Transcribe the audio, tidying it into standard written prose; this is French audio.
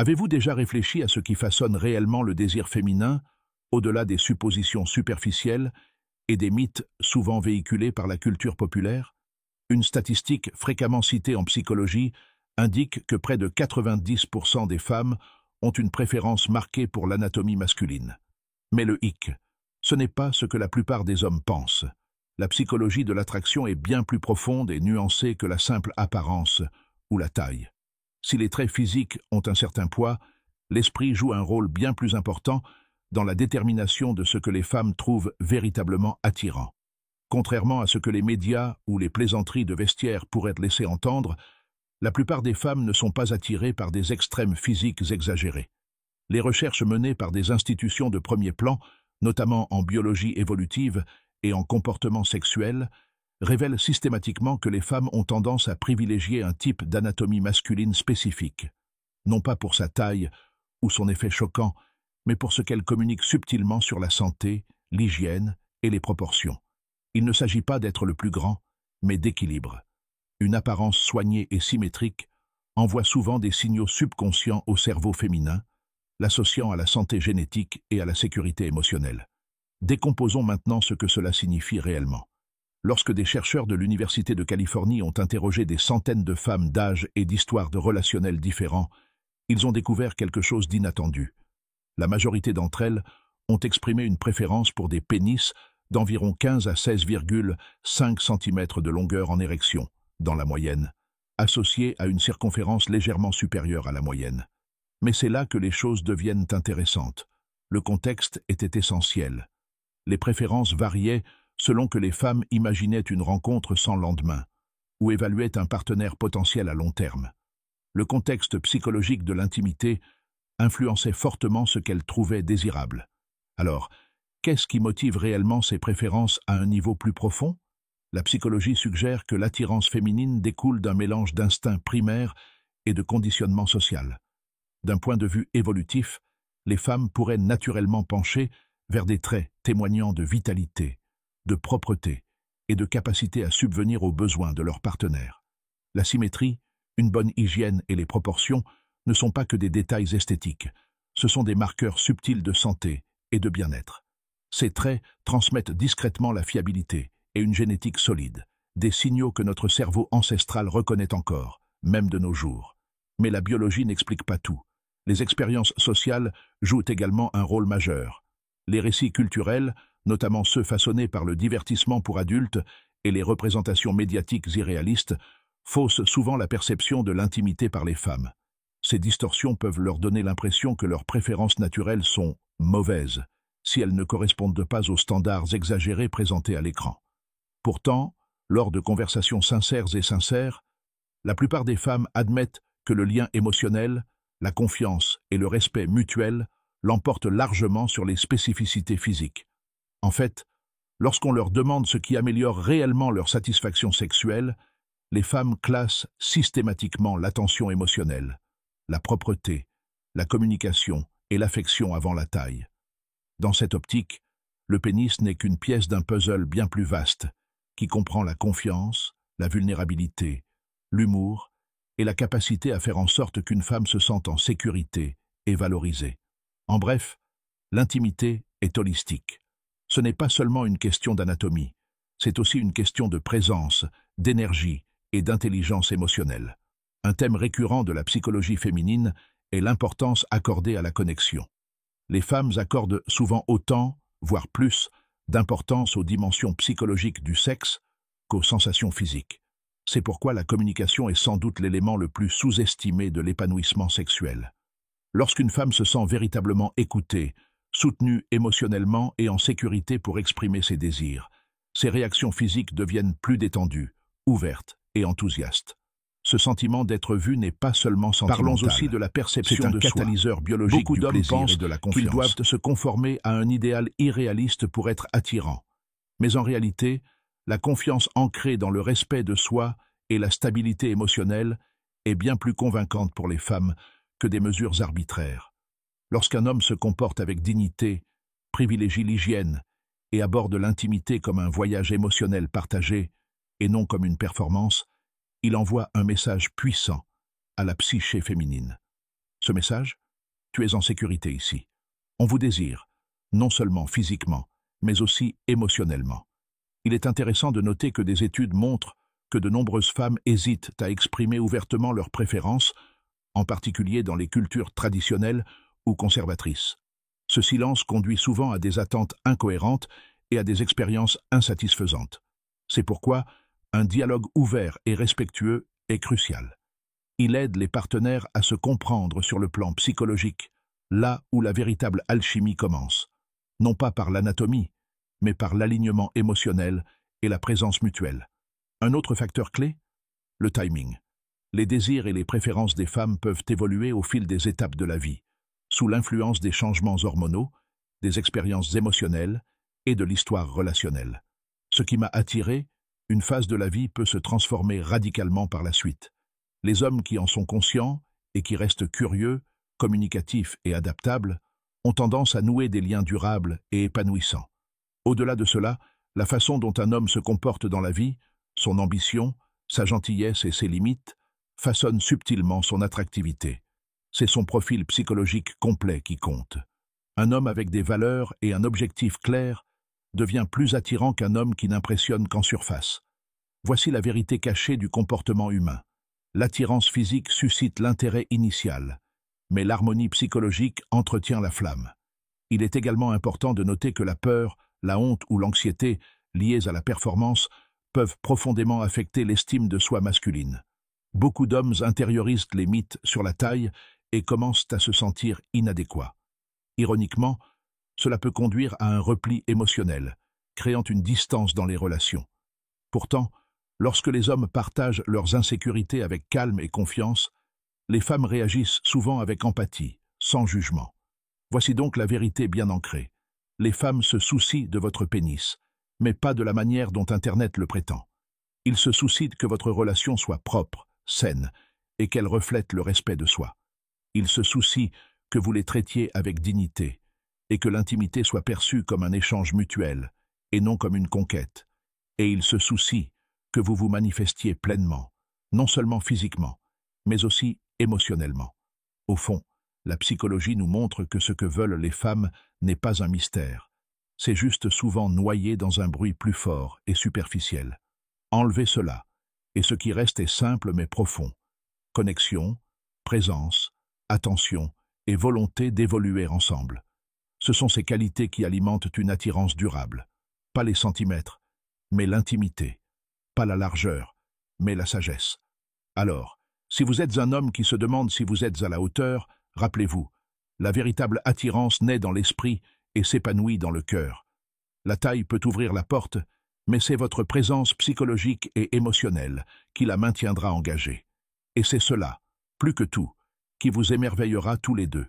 Avez-vous déjà réfléchi à ce qui façonne réellement le désir féminin, au-delà des suppositions superficielles et des mythes souvent véhiculés par la culture populaire? Une statistique fréquemment citée en psychologie indique que près de 90% des femmes ont une préférence marquée pour l'anatomie masculine. Mais le hic, ce n'est pas ce que la plupart des hommes pensent. La psychologie de l'attraction est bien plus profonde et nuancée que la simple apparence ou la taille. Si les traits physiques ont un certain poids, l'esprit joue un rôle bien plus important dans la détermination de ce que les femmes trouvent véritablement attirant. Contrairement à ce que les médias ou les plaisanteries de vestiaire pourraient laisser entendre, la plupart des femmes ne sont pas attirées par des extrêmes physiques exagérés. Les recherches menées par des institutions de premier plan, notamment en biologie évolutive et en comportement sexuel, révèlent systématiquement que les femmes ont tendance à privilégier un type d'anatomie masculine spécifique, non pas pour sa taille ou son effet choquant, mais pour ce qu'elle communique subtilement sur la santé, l'hygiène et les proportions. Il ne s'agit pas d'être le plus grand, mais d'équilibre. Une apparence soignée et symétrique envoie souvent des signaux subconscients au cerveau féminin, l'associant à la santé génétique et à la sécurité émotionnelle. Décomposons maintenant ce que cela signifie réellement. Lorsque des chercheurs de l'Université de Californie ont interrogé des centaines de femmes d'âge et d'histoires de relationnels différents, ils ont découvert quelque chose d'inattendu. La majorité d'entre elles ont exprimé une préférence pour des pénis d'environ 15 à 16,5 cm de longueur en érection, dans la moyenne, associée à une circonférence légèrement supérieure à la moyenne. Mais c'est là que les choses deviennent intéressantes. Le contexte était essentiel. Les préférences variaient selon que les femmes imaginaient une rencontre sans lendemain, ou évaluaient un partenaire potentiel à long terme. Le contexte psychologique de l'intimité influençait fortement ce qu'elles trouvaient désirable. Alors, qu'est-ce qui motive réellement ces préférences à un niveau plus profond? La psychologie suggère que l'attirance féminine découle d'un mélange d'instincts primaires et de conditionnement social. D'un point de vue évolutif, les femmes pourraient naturellement pencher vers des traits témoignant de vitalité, de propreté et de capacité à subvenir aux besoins de leur partenaire. La symétrie, une bonne hygiène et les proportions ne sont pas que des détails esthétiques, ce sont des marqueurs subtils de santé et de bien-être. Ces traits transmettent discrètement la fiabilité et une génétique solide, des signaux que notre cerveau ancestral reconnaît encore, même de nos jours. Mais la biologie n'explique pas tout. Les expériences sociales jouent également un rôle majeur. Les récits culturels, notamment ceux façonnés par le divertissement pour adultes et les représentations médiatiques irréalistes, faussent souvent la perception de l'intimité par les femmes. Ces distorsions peuvent leur donner l'impression que leurs préférences naturelles sont mauvaises, si elles ne correspondent pas aux standards exagérés présentés à l'écran. Pourtant, lors de conversations sincères, la plupart des femmes admettent que le lien émotionnel, la confiance et le respect mutuel l'emportent largement sur les spécificités physiques. En fait, lorsqu'on leur demande ce qui améliore réellement leur satisfaction sexuelle, les femmes classent systématiquement l'attention émotionnelle, la propreté, la communication et l'affection avant la taille. Dans cette optique, le pénis n'est qu'une pièce d'un puzzle bien plus vaste, qui comprend la confiance, la vulnérabilité, l'humour et la capacité à faire en sorte qu'une femme se sente en sécurité et valorisée. En bref, l'intimité est holistique. Ce n'est pas seulement une question d'anatomie, c'est aussi une question de présence, d'énergie et d'intelligence émotionnelle. Un thème récurrent de la psychologie féminine est l'importance accordée à la connexion. Les femmes accordent souvent autant, voire plus, d'importance aux dimensions psychologiques du sexe qu'aux sensations physiques. C'est pourquoi la communication est sans doute l'élément le plus sous-estimé de l'épanouissement sexuel. Lorsqu'une femme se sent véritablement écoutée, soutenue émotionnellement et en sécurité pour exprimer ses désirs, ses réactions physiques deviennent plus détendues, ouvertes et enthousiastes. Ce sentiment d'être vu n'est pas seulement sentimental. Parlons aussi de la perception de soi. C'est un catalyseur biologique du plaisir et de la confiance. Qu'ils doivent se conformer à un idéal irréaliste pour être attirants. Mais en réalité, la confiance ancrée dans le respect de soi et la stabilité émotionnelle est bien plus convaincante pour les femmes que des mesures arbitraires. Lorsqu'un homme se comporte avec dignité, privilégie l'hygiène et aborde l'intimité comme un voyage émotionnel partagé et non comme une performance, il envoie un message puissant à la psyché féminine. Ce message? Tu es en sécurité ici. On vous désire, non seulement physiquement, mais aussi émotionnellement. Il est intéressant de noter que des études montrent que de nombreuses femmes hésitent à exprimer ouvertement leurs préférences, en particulier dans les cultures traditionnelles ou conservatrices. Ce silence conduit souvent à des attentes incohérentes et à des expériences insatisfaisantes. C'est pourquoi un dialogue ouvert et respectueux est crucial. Il aide les partenaires à se comprendre sur le plan psychologique, là où la véritable alchimie commence, non pas par l'anatomie, mais par l'alignement émotionnel et la présence mutuelle. Un autre facteur clé? Le timing. Les désirs et les préférences des femmes peuvent évoluer au fil des étapes de la vie, sous l'influence des changements hormonaux, des expériences émotionnelles et de l'histoire relationnelle. Ce qui m'a attiré, une phase de la vie peut se transformer radicalement par la suite. Les hommes qui en sont conscients et qui restent curieux, communicatifs et adaptables ont tendance à nouer des liens durables et épanouissants. Au-delà de cela, la façon dont un homme se comporte dans la vie, son ambition, sa gentillesse et ses limites, façonnent subtilement son attractivité. C'est son profil psychologique complet qui compte. Un homme avec des valeurs et un objectif clair devient plus attirant qu'un homme qui n'impressionne qu'en surface. Voici la vérité cachée du comportement humain. L'attirance physique suscite l'intérêt initial, mais l'harmonie psychologique entretient la flamme. Il est également important de noter que la peur, la honte ou l'anxiété liées à la performance peuvent profondément affecter l'estime de soi masculine. Beaucoup d'hommes intériorisent les mythes sur la taille et commencent à se sentir inadéquats. Ironiquement, cela peut conduire à un repli émotionnel, créant une distance dans les relations. Pourtant, lorsque les hommes partagent leurs insécurités avec calme et confiance, les femmes réagissent souvent avec empathie, sans jugement. Voici donc la vérité bien ancrée. Les femmes se soucient de votre pénis, mais pas de la manière dont Internet le prétend. Ils se soucient que votre relation soit propre, saine, et qu'elle reflète le respect de soi. Ils se soucient que vous les traitiez avec dignité, et que l'intimité soit perçue comme un échange mutuel, et non comme une conquête. Et ils se soucient que vous vous manifestiez pleinement, non seulement physiquement, mais aussi émotionnellement. Au fond, la psychologie nous montre que ce que veulent les femmes n'est pas un mystère. C'est juste souvent noyé dans un bruit plus fort et superficiel. Enlevez cela, et ce qui reste est simple mais profond. Connexion, présence, attention et volonté d'évoluer ensemble. Ce sont ces qualités qui alimentent une attirance durable. Pas les centimètres, mais l'intimité. Pas la largeur, mais la sagesse. Alors, si vous êtes un homme qui se demande si vous êtes à la hauteur, rappelez-vous, la véritable attirance naît dans l'esprit et s'épanouit dans le cœur. La taille peut ouvrir la porte, mais c'est votre présence psychologique et émotionnelle qui la maintiendra engagée. Et c'est cela, plus que tout, qui vous émerveillera tous les deux.